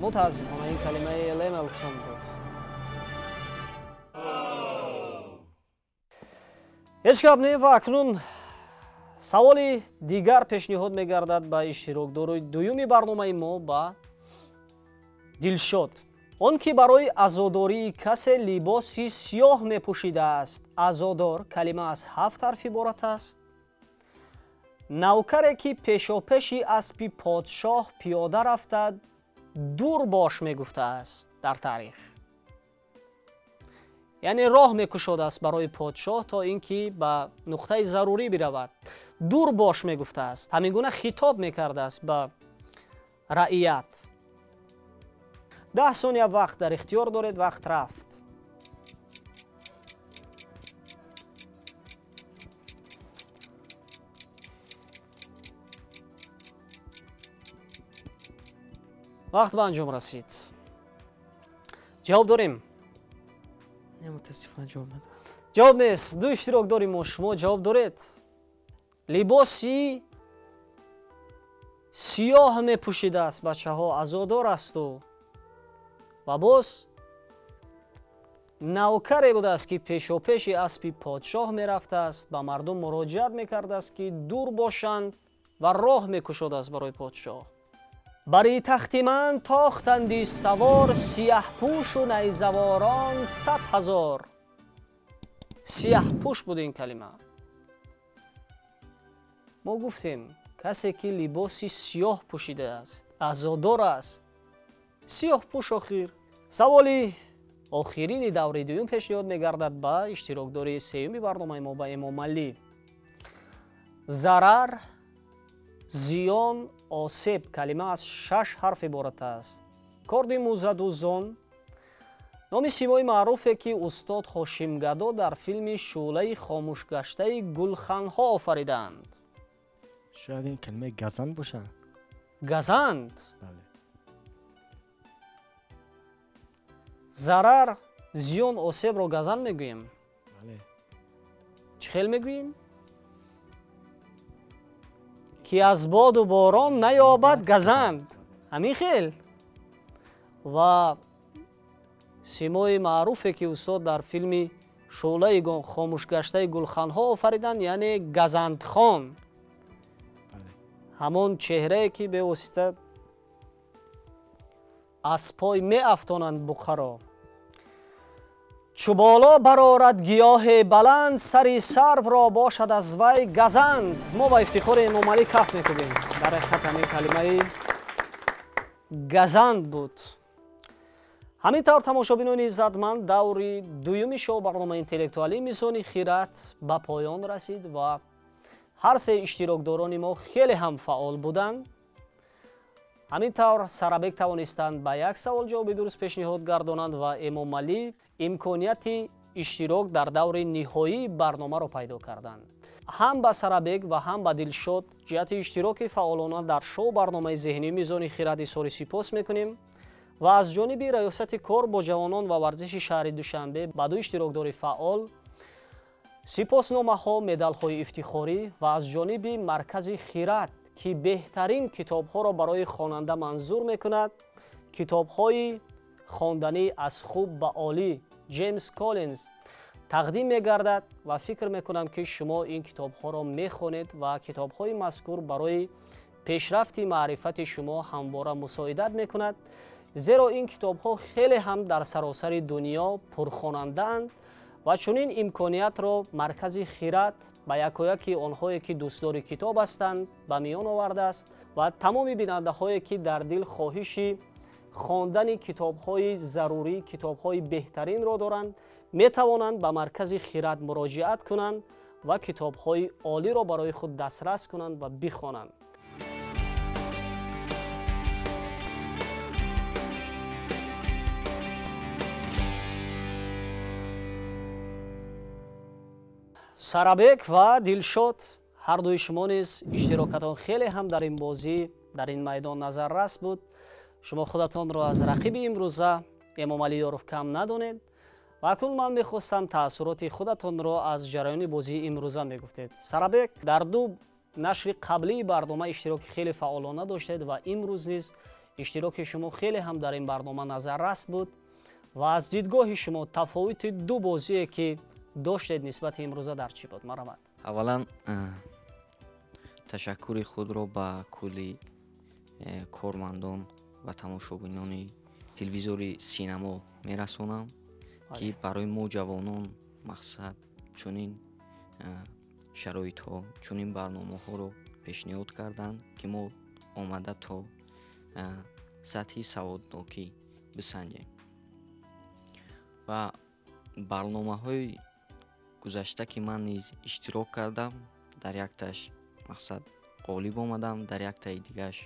мутаассифона ин калимаи Лемелсон буд. ҳеҷ гап не. ва акнун саволи дигар пешниҳод мегардад ба иштирокдори дуюми барномаи мо, ба Дилшод. он ки барои азодории касе либоси сиёҳ мепӯшидааст. азодор калима аз 7 ҳарф иборат аст. навкаре ки пешопеши аспи подшоҳ пиёда рафта дур бош мегуфтааст дар таърих. яъне роҳ мекушодааст барои подшоҳ то ин ки ба нуқтаи зарурӣ биравад. дур бош мегуфтааст. ҳамин гуна хитоб мекардааст ба раъият. 10 сония вақт дар ихтиёр доред. вақт рафт. вақт ба анҷом расид. ҷавоб дорем? не, мутаассифона ҷавоб надорам. ҷавоб нест. ду иштирок дорем мо. шумо ҷавоб доред? либоси сиёҳ мепӯшидааст бачаҳо. азодор асту. ва боз навкаре будааст ки пешопеши аспи подшоҳ мерафтааст, ба мардум муроҷиат мекардааст ки дур бошанд ва роҳ мекушодааст барои подшоҳ. бари тахти ман тохтанди савор, сияҳпӯшу найзаворон 100 000. сияҳпӯш буд ин калима. мо гуфтем касе ки либоси сиёҳ пӯшидааст, азодор аст. сиёҳпӯш охир. саволи охирини даври дуюм пешниҳод мегардад ба иштирокдори сеюми барномаи мо, ба Эмомалӣ. зарар, зиён, осеб калима аз 6 ҳарф иборат аст. корди музаду зон номи симои маъруфе ки устод ҳошимгадо дар филми шӯълаи хомӯшгаштаи гулханҳо офаридаанд. шояд ин калимаи газанд бошад. газанд? бале. зарар, зиён, осебро газанд мегӯем? бале. чӣ хел мегӯем? ки аз боду борон наёбад газанд. ҳамин хел? ва симои маъруфе ки устод дар филми шӯълаи хомӯшгаштаи гулханҳо офариданд, яъне газандхон. ҳамон чеҳрае ки бевосита аз пой меафтонанд буқаро. чу боло барорад гиёҳе баланд, сари сарвро бошад аз вай газанд. мо ба ифтихори эмомалӣ каф мекубем. дар ҳақиқат ҳамин калимаи газанд буд. ҳамин тавр тамошобинони иззатманд, даври дуюми шоу барномаи интеллектуалии мизони хират ба поён расид ва ҳар се иштирокдорони мо хеле ҳам фаъол буданд. ҳамин тавр Сарабек тавонистанд ба як савол ҷавоби дуруст пешниҳод гардонанд ва Эмомалӣ имконияти иштирок дар даври ниҳоии барномаро пайдо карданд. ҳам ба Сарабек ва ҳам ба Дилшод ҷиҳати иштироки фаъолона дар шоу барномаи зеҳнии мизони хират изҳори сипос мекунем ва аз ҷониби раёсати кор бо ҷавонон ва варзиши шаҳри Душанбе ба ду иштирокдори фаъол сипосномаҳо, медалҳои ифтихорӣ ва аз ҷониби маркази хират ки беҳтарин китобҳоро барои хонанда манзур мекунад, китобҳои хонданӣ аз хуб ба олӣ Джеймс Коллинз тақдим мегардад ва фикр мекунам ки шумо ин китобҳоро мехонед ва китобҳои мазкур барои пешрафти маърифати шумо ҳамвора мусоидат мекунад, зеро ин китобҳо хеле ҳам дар саросари дунё пурхонандаанд ва чунин имкониятро маркази хират ба якояки онҳое ки дӯстдори китоб ҳастанд ба миён овардааст ва тамоми бинандаҳое ки дар дил хоҳиши хондани китобҳои зарурӣ, китобҳои беҳтаринро доранд, метавонанд ба маркази хират муроҷиат кунанд ва китобҳои олиро барои худ дастрас кунанд ва бихонанд. Сарабек ва Дилшод, ҳардуи шумо низ иштирокатон хеле ҳам дар ин бозӣ, дар ин майдон назаррас буд. шумо худатонро аз рақиби имрӯза Эмомалӣ Ёров кам надонед ва акнун ман мехостам таассуроти худатонро аз ҷараёни бозии имрӯза мегуфтед. Сарабек, дар ду нашри қаблии барнома иштироки хеле фаъолона доштед ва имрӯз низ иштироки шумо хеле ҳам дар ин барнома назаррас буд ва аз дидгоҳи шумо тафовути ду бозие ки доштед нисбати имрӯза дар чӣ буд? Марамат. аввалан ташаккури худро ба кулли кормандон ва тамошобинони телевизори синамо мерасонам ки барои мо ҷавонон мақсад чунин шароитҳо, чунин барномаҳоро пешниҳод карданд ки мо омада то сатҳи саводнокӣ бисанҷем ва барномаҳои гузашта ки ман низ иштирок кардам, дар якташ мақсад ғолиб омадам, дар яктаи дигааш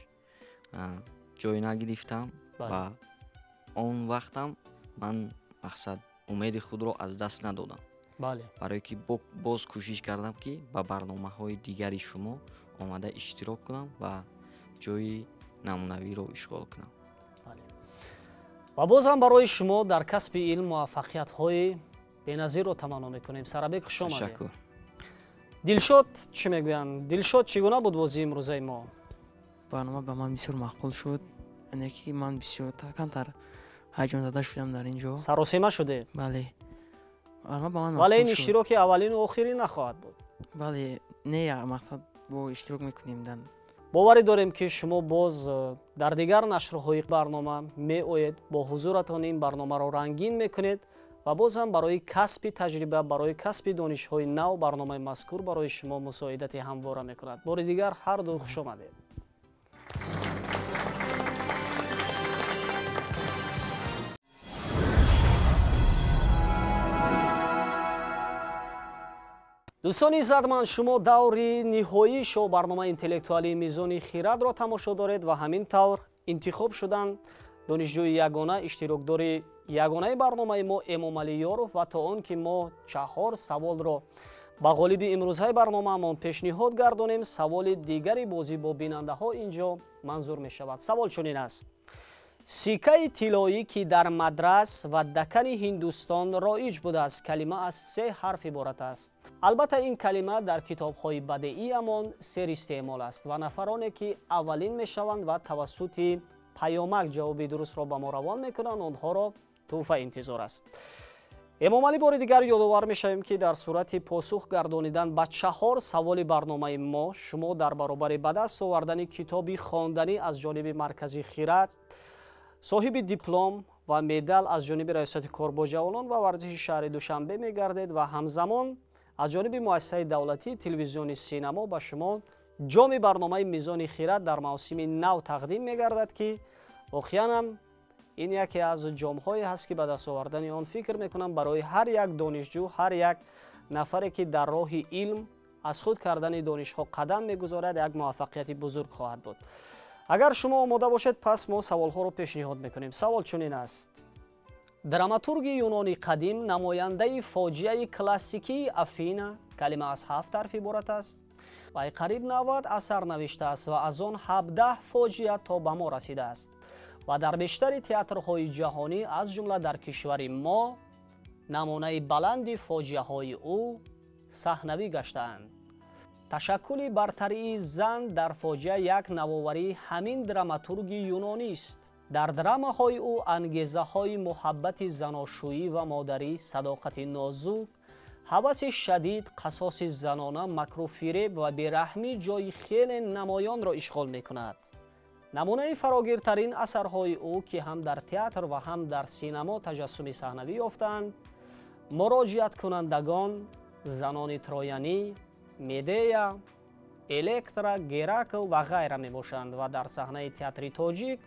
ҷой нагирифтам ва он вақтам ман мақсад умеди худро аз даст надодам. барое ки боз кӯшиш кардам ки ба барномаҳои дигари шумо омада иштирок кунам ва ҷои намунавиро ишғол кунам. ва бозам барои шумо дар касби илм муваффақиятҳои беназирро таманно мекунем. Сарабек, хуш омадед. Ташаккур. Дилшод чӣ мегӯянд? Дилшод, чӣ гуна буд бозии имрӯзаи мо? барнома ба ман бисёр мақбул шуд, яъне ки ман бисёр камтар ҳаҷонзада шудам дар ин ҷо. Саросима шуде? бале, барнома ба ман вале ин мақбул шуд. иштироки аввалину охирин нахоҳад буд. бале, не як мақсад бо иштирок мекунем дар боварӣ дорем ки шумо боз дар дигар нашрҳои барнома меоед, бо ҳузуратон ин барномаро рангин мекунед ва бозам барои касби таҷриба, барои касби донишҳои нав барномаи мазкур барои шумо мусоидати ҳамвора мекунад. бори дигар ҳарду хуш омадед. дӯстони иззатманд, шумо даври ниҳоии шоу барномаи интеллектуалии мизони хиратро тамошо доред ва ҳамин тавр интихоб шуданд донишҷӯи ягона иштирокдори ягонаи барномаи мо Эмомалиёров ва то он ки мо 4 саволро ба ғолиби имрӯзҳои барномаамон пешниҳод гардонем, саволи дигари бозӣ бо бинандаҳо инҷо манзур мешавад. Савол чунин аст: сикаи тиллоӣ ки дар мадрас ва дакани Ҳиндустон роиҷ будааст, калима аз 3 ҳарф иборат аст. албатта ин калима дар китобҳои бадеиамон сер истеъмол аст ва нафароне ки аввалин мешаванд ва тавассути паёмак ҷавоби дурустро ба мо равон мекунанд, онҳоро тӯҳфа интизор аст. эмомалӣ бори дигар ёдовар мешавем ки дар сурати посух гардонидан ба 4 саволи барномаи мо шумо дар баробари ба даст овардани китоби хонданӣ аз ҷониби маркази хират, соҳиби диплом ва медал аз ҷониби раёсати кор бо ҷавонон ва варзиши шаҳри Душанбе мегардед ва ҳамзамон аз ҷониби муассисаи давлатии телевизиони синамо ба шумо ҷоми барномаи мизони хират дар мавсими нав тақдим мегардад ки вохиянам ин яке аз ҷомҳое ҳаст ки ба даст овардани он фикр мекунам барои ҳар як донишҷӯ, ҳар як нафаре ки дар роҳи илм аз худ кардани донишҳо қадам мегузорад, як муваффақияти бузург хоҳад буд. агар шумо омода бошед, пас мо саволҳоро пешниҳод мекунем. савол чунин аст: драматурги юнони қадим, намояндаи фоҷиаи классикии Афина, калима аз 7 ҳарф иборат аст. вай қариб 90 асар навиштааст ва аз он 17 фоҷиа то ба мо расидааст ва дар бештари театрҳои ҷаҳонӣ аз ҷумла дар кишвари мо намунаи баланди фоҷиаҳои ӯ саҳнавӣ гаштаанд. ташаккули бартарии зан дар фоҷиа як навоварии ҳамин драматурги юнонист. дар драмаҳои ӯ ангезаҳои муҳаббати заношӯӣ ва модарӣ, садоқати нозук, ҳаваси шадид, қасоси занона, макру фиреб ва бераҳмӣ ҷойи хеле намоёнро ишғол мекунад. намунаи фарогиртарин асарҳои ӯ ки ҳам дар театр ва ҳам дар синамо таҷассуми саҳнавӣ ёфтаанд, муроҷиаткунандагон, занони троянӣ, медея, электра, геракл ва ғайра мебошанд ва дар саҳнаи театри тоҷик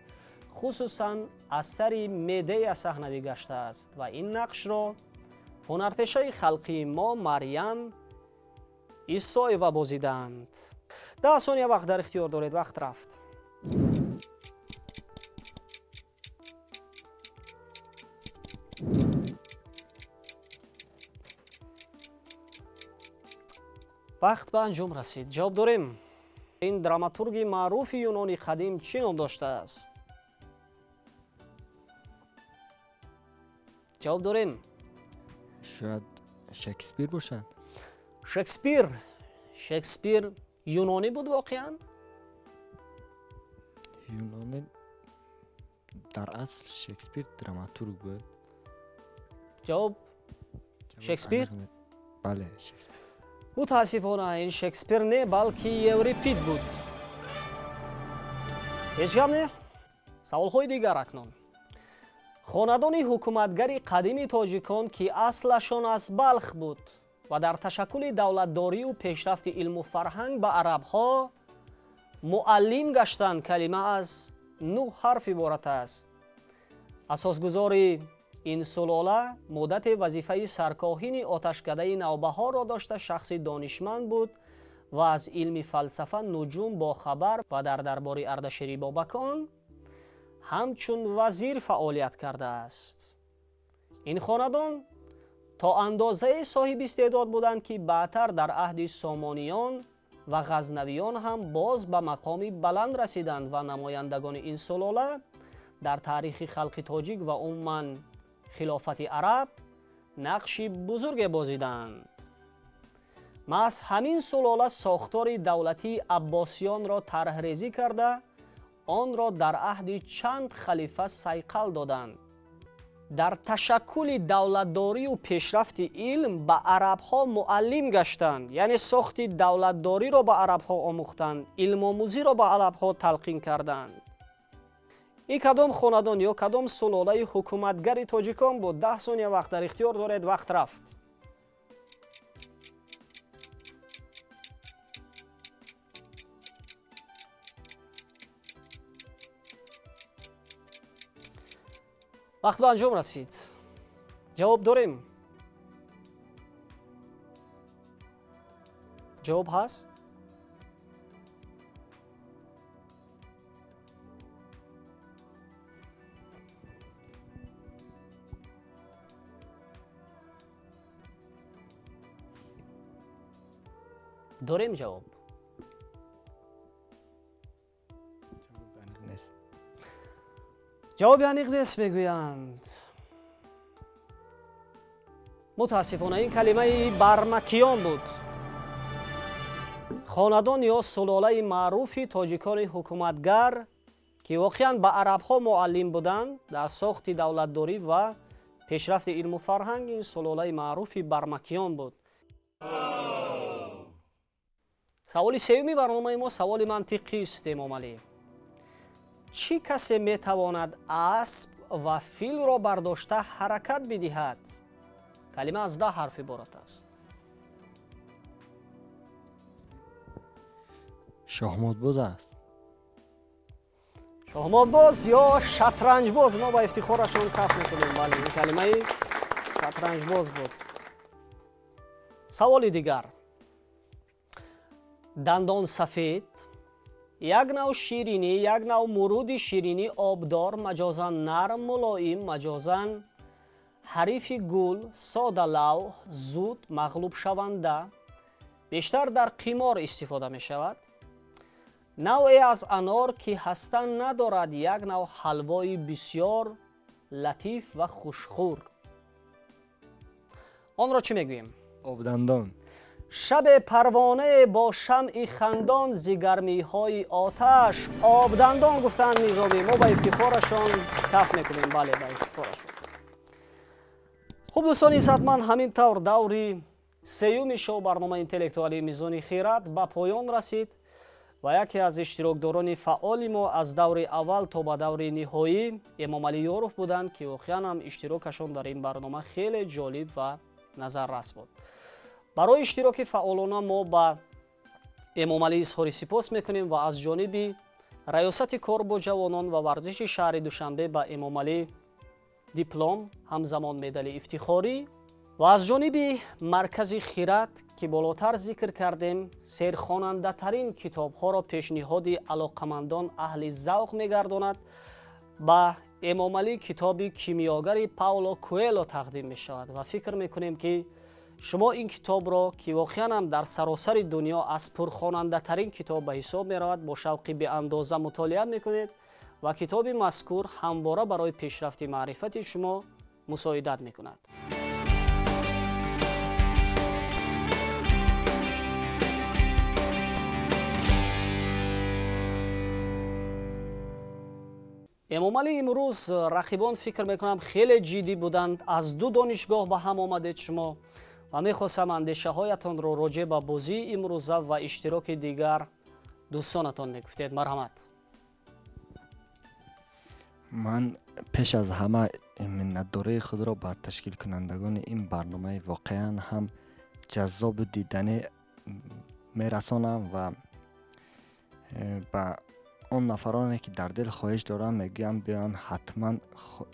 хусусан асари медея саҳнавӣ гаштааст ва ин нақшро ҳунарпешаи халқии мо Марьям Исоева бозидаанд. 10 сония вақт дар ихтиёр доред. вақт рафт. вақт ба анҷом расид. ҷавоб дорем. ин драматурги маъруфи юнони қадим чӣ ном доштааст? ҷавоб дорем. шояд Шекспир бошад. Шекспир юнонӣ буд воқеан? юнони дар асл Шекспир драматург буд. ҷавоб Шекспир? бале, Шекспир. мутаассифона ин Шекспир не, балки Еврипид буд. ҳеҷ гап не? саволҳои дигар акнун. хонадони ҳукуматгари қадими тоҷикон ки аслашон аз Балх буд ва дар ташаккули давлатдорию пешрафти илму фарҳанг ба арабҳо муаллим гаштанд, калима аз 9 ҳарф иборат аст. асосгузори ин сулола муддати вазифаи саркоҳини оташкадаи навбаҳоро дошта шахси донишманд буд ва аз илми фалсафа нуҷум бохабар ва дар дарбори Ардашири Бобакон ҳамчун вазир фаъолият кардааст. ин хонадон то андозае соҳиби истеъдод буданд ки баъдтар дар аҳди Сомониён ва ғазнавиён ҳам боз ба мақоми баланд расиданд ва намояндагони ин сулола дар таърихи халқи тоҷик ва умуман хилофати араб нақши бузурге бозиданд. маҳз ҳамин сулола сохтори давлатии Аббосиёнро тарҳрезӣ карда, онро дар аҳди чанд халифа сайқал доданд. дар ташаккули давлатдорию пешрафти илм ба арабҳо муаллим гаштанд, яъне сохти давлатдориро ба арабҳо омӯхтанд, илмомӯзиро ба арабҳо талқин карданд. ин кадом хонадон ё кадом сулолаи ҳукуматгари тоҷикон буд? 10 сония вақт дар ихтиёр доред. вақт рафт. вақт ба анҷом расид. ҷавоб дорем. ҷавоб ҳаст? дорем ҷавоб? ҷавоби аниқ нест мегӯянд. мутаассифона ин калимаи бармакиён буд. хонадон ё сулолаи маъруфи тоҷикони ҳукуматгар ки воқеан ба арабҳо муаллим буданд дар сохти давлатдорӣ ва пешрафти илму фарҳанг. ин сулолаи маъруфи бармакиён буд. саволи сеюми барномаи мо саволи мантиқист. имом Алӣ, чӣ касе метавонад асп ва филро бардошта ҳаракат бидиҳад? калима аз 10 ҳарф иборат аст. шоҳмодбоз аст. шоҳмодбоз ё шатранҷбоз. мо ба ифтихорашон каф мекунем. бале, ин калимаи шатранҷбоз буд. саволи дигар. дандон сафед як нав ширинӣ, як нав муруди ширинӣ обдор, маҷозан нарм, мулоим, маҷозан ҳарифи гул, сода лавҳ, зуд, мағлубшаванда, бештар дар қимор истифода мешавад. навъе аз анор ки ҳаста надорад, як нав ҳалвои бисёр латиф ва хушхӯр. онро чӣ мегӯем? обдандон. шабе парвонае бо шамъи хандон, зигармиҳои оташ. обдандон гуфтанд низомӣ. мо ба ифтихорашон каф мекунем. бале, ба ифтихорашон. хуб дӯстони иззатманд, ҳамин тавр даври сеюми шоу барномаи интеллектуалии мизони хират ба поён расид ва яке аз иштирокдорони фаъоли мо аз даври аввал то ба даври ниҳоӣ Эмомалӣ Ёров буданд ки воқеан ҳам иштирокашон дар ин барнома хеле ҷолиб ва назаррас буд. барои иштироки фаъолона мо ба Эмомалӣ изҳори сипос мекунем ва аз ҷониби раёсати кор бо ҷавонон ва варзиши шаҳри Душанбе ба Эмомалӣ диплом, ҳамзамон медали ифтихорӣ ва аз ҷониби маркази хират ки болотар зикр кардем серхонандатарин китобҳоро пешниҳоди алоқамандон аҳли завқ мегардонад, ба Эмомалӣ китоби кимиёгари Пауло Куэло тақдим мешавад ва фикр мекунем ки шумо ин китобро ки воқеан ҳам дар саросари дунё аз пурхонандатарин китоб ба ҳисоб меравад, бо шавқи беандоза мутолиа мекунед ва китоби мазкур ҳамвора барои пешрафти маърифати шумо мусоидат мекунад. Эмомалӣ имрӯз рақибон фикр мекунам хеле ҷиддӣ буданд. аз ду донишгоҳ ба ҳам омадед шумо ва мехостам андешаҳоятонро роҷеъ ба бозии имрӯза ва иштироки дигар дӯстонатон мегуфтед. марҳамат. ман пеш аз ҳама миннатдории худро ба ташкилкунандагони ин барномаи воқеан ҳам ҷаззобу диданӣ мерасонам ва ба он нафароне ки дар дил хоҳиш дорам мегӯям биёянд ҳатман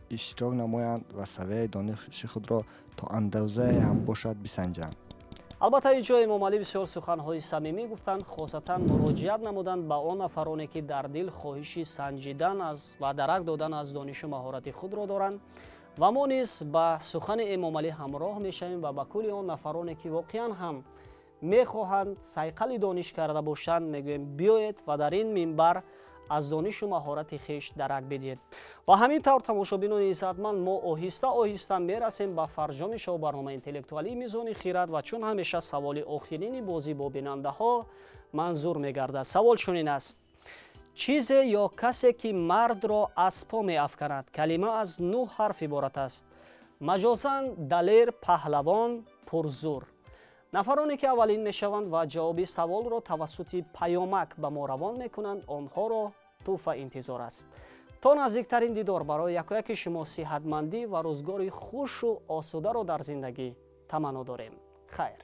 иштирок намоянд ва савияи дониши худро то андозае ҳам бошад бисанҷанд. албатта ин ҷо Эмомалӣ бисёр суханҳои самимӣ гуфтанд, хосатан муроҷиат намуданд ба он нафароне ки дар дил хоҳиши санҷидан ва дарак додан аз донишу маҳорати худро доранд ва мо низ ба сухани Эмомалӣ ҳамроҳ мешавем ва ба кулли он нафароне ки воқеан ҳам мехоҳанд сайқали дониш карда бошанд мегӯем биёед ва дар ин минбар аз донишу маҳорати хеш дарак бидиҳед. ва ҳамин тавр тамошобинони иззатманд мо оҳиста оҳиста мерасем ба фарҷоми шоу барномаи интеллектуалии мизони хират ва чун ҳамеша саволи охирини бозӣ бо бинандаҳо манзур мегардад. савол чунин аст: чизе ё касе ки мардро аз по меафканад? калима аз 9 ҳарф иборат аст. маҷозан далер, паҳлавон, пурзур. нафароне ки аввалин мешаванд ва ҷавоби саволро тавассути паёмак ба мо равон мекунанд, онҳоро туҳфа интизор аст. то наздиктарин дидор, барои якояки шумо сиҳатмандӣ ва рӯзгори хушу осударо дар зиндагӣ таманно дорем. хайр.